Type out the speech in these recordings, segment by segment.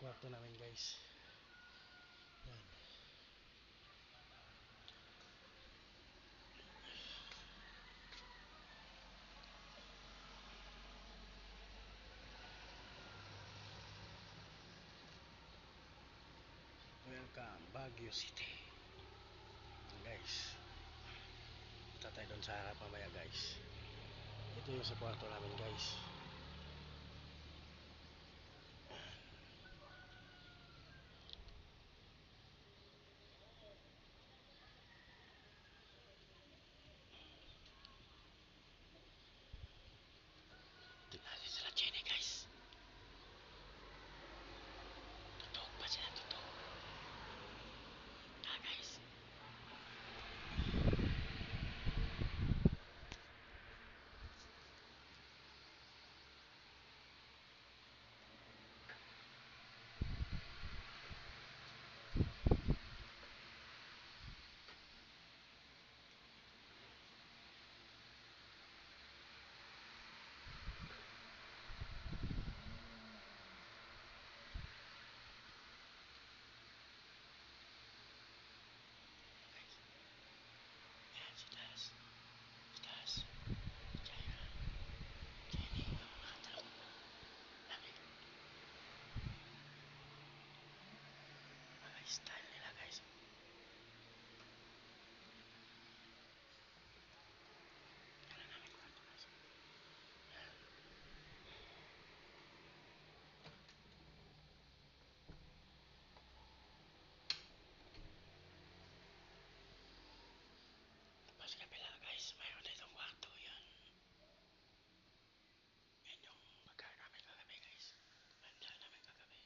kwarto namin guys. Yan. Welcome Baguio City. Yan guys. Punta tayo doon sa harap mamaya guys. Ito yung sa kwarto namin guys. Tignan natin sila Jenny guys. Tutok pa sila, tutok. Ah guys. Yan si Tas. Si Tas. Jaya. Jenny. Nakatalong. Lamig. Mga style nila guys. Yan ang aming kwarto guys. Yan. Tapos kabila guys, mayroon ditong kwarto. Yan. Yan yung pagkain namin kagabi guys. Handa namin kagabi.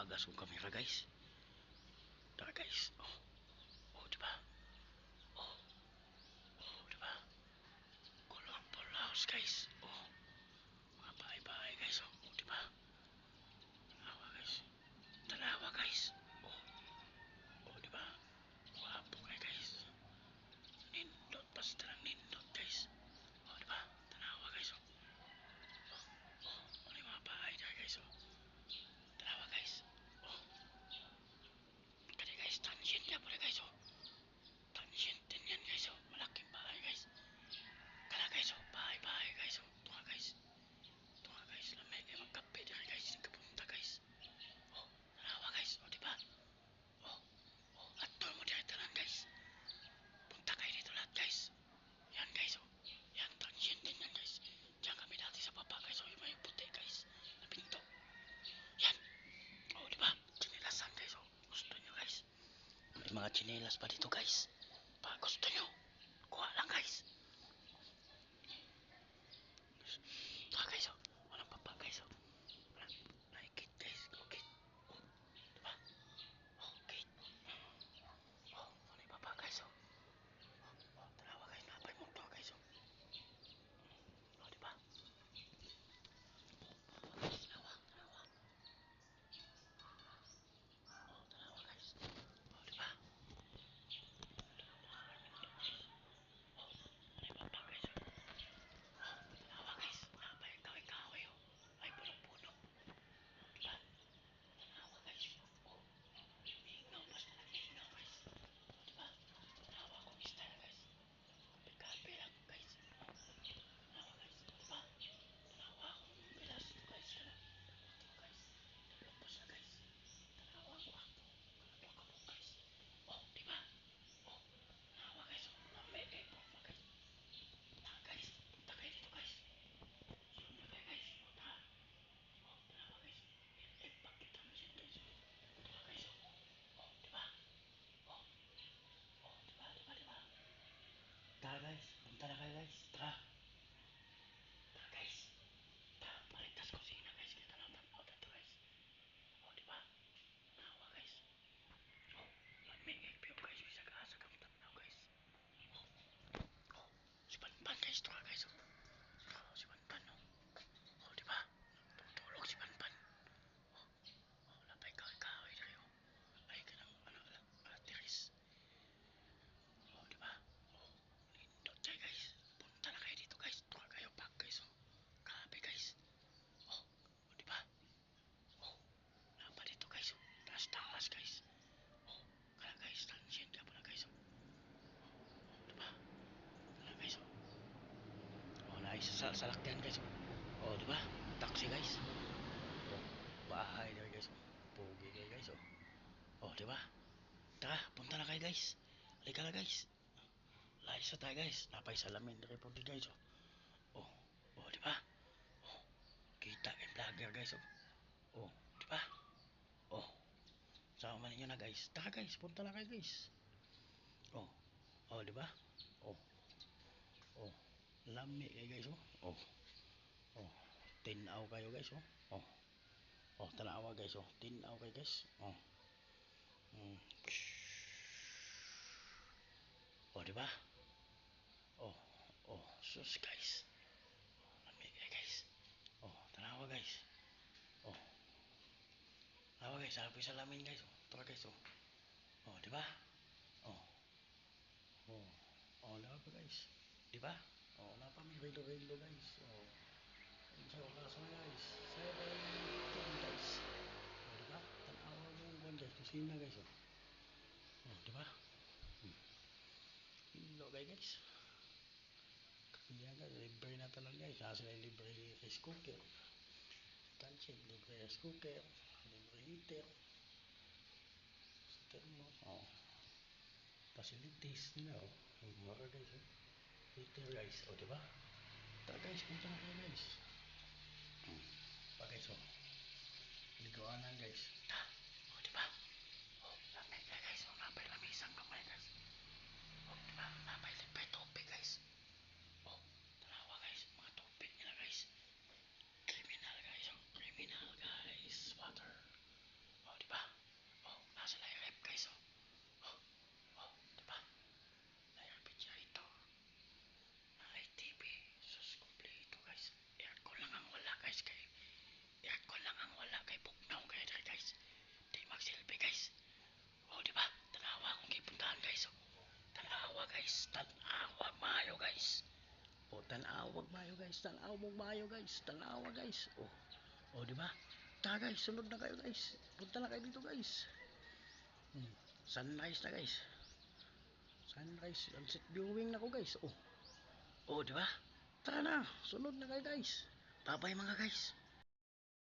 bagas kong kamera guys. Tara guys. Diba? Diba? Colorful house guys. Mga bahay-bahay guys. Diba? Tanawa guys. Tanawa guys. Diba? Wapo kayo guys. Nindot basta lang nindot guys. Diba? Tanawa guys. Ano yung mga bahay dyan guys. Tanawa guys. Kaya guys, transient nga pala guys. Transient din yan guys. Malaking bahay guys. Kala guys. Bahay-bahay guys. Tunga guys. Tunga guys. Lamay kayo magkape dyan guys. Kapunta guys. Tanawa guys. Diba? Atol mo dyan tanan guys. Punta kayo dito lahat guys. Yan guys. Yan transient din yan guys. Diyan kami dati sa baba guys. Yung may puti guys. Na pinto. Yan. Diba? Chinilasan guys. Gusto nyo guys. May mga chinilas pa dito guys. Pag gusto nyo, kuha lang guys. Guys, walang papa guys. Naikit guys. Okay. Diba? Okay. Walang papa guys. Tanawa guys. Napay mo to guys. Diba? Tanawa. Tanawa guys. Diba? Tanawa guys. Napay kaway-kaway. Ay puno-puno. Diba? Tanawa guys. Hingaw basta lang hingaw guys. Diba? Tanawa kong style guys. Kape lang guys. Tanawa guys. Diba? Tanawa akong bilas guys. Guys. Lupos na guys. Tanawa ko ako. Kalapag ko guys. Diba? Tanawa guys. Lamay kayo po guys. Guys. Punta kayo dito guys. Sunod kayo guys. Tanawa guys. Ipakita mo siya guys. Diba guys? Diba? Diba? Tara guys. Punta na kayo guys. Tara. Tara guys. Tara. Paligtas kusina guys. Kita na tanaw dito guys. Diba? Tanawa guys. Lamig kayo guys. Bisa ka kang tanaw guys. Si Panpan guys. Tara guys. Si Panpan. Diba? Tutulog si Panpan. Lapay kaway na kayo. Ay ka ng tiris. Diba? Lindot kayo guys. Punta na kayo dito guys. Tara kayo back guys. Grabe guys. Diba? Napa dito guys. Taas-taas guys. Kaya guys. Transient ka pala guys. Diba? Kaya guys. Naisa sa salakyan guys. Diba? Taxi guys. Bahay na guys. Pugi kayo guys. Diba? Tara, punta na kayo guys. Halika na guys. Layas na tayo guys. Napay salamin na kayo pugi guys. Diba? Kita kayong vlogger guys. Diba? Sama ninyo na guys. Tara guys, punta na kayo guys. Diba? Lami kayo guys. Tinaw kayo guys. Tanawa guys. Tinaw kayo guys. Diba? Sus guys. Lami kayo guys. Tanawa guys. Tanawa guys. Sabi sa lamin guys. Tara guys. Diba? Diba pa guys? Diba? Napa may rilo-rilo guys. Sa oras na guys. 7:10 guys. Diba? Tanawa mo yung guys. Kusina guys. Diba? Hilo kayo guys. Kaya guys. Libre na talang guys. Nasa na libre rice cooker. Tansin. Libre rice cooker. Libre heater. Thermos. Facilities nila. Mura guys. Heater guys. Diba? Tara guys. Punta na kayo guys. Pa guys. Liguanan guys. Diba? Lamig na guys. Napay lamisang kamay guys. Diba? Napay libre topic guys. Tanawa guys. Mga topic nila guys. Criminal guys. Criminal guys. Water. Diba? Tanawag mayo guys, tanawag mayo guys, tanawa guys. Oh. Oh, di ba? Tara guys, sunod na kayo guys. Punta na kayo dito guys. Sunrise na guys. Sunrise, sunset viewing na ko guys. Oh. Oh, di ba? Tara na, sunod na kayo guys. Bye-bye mga guys.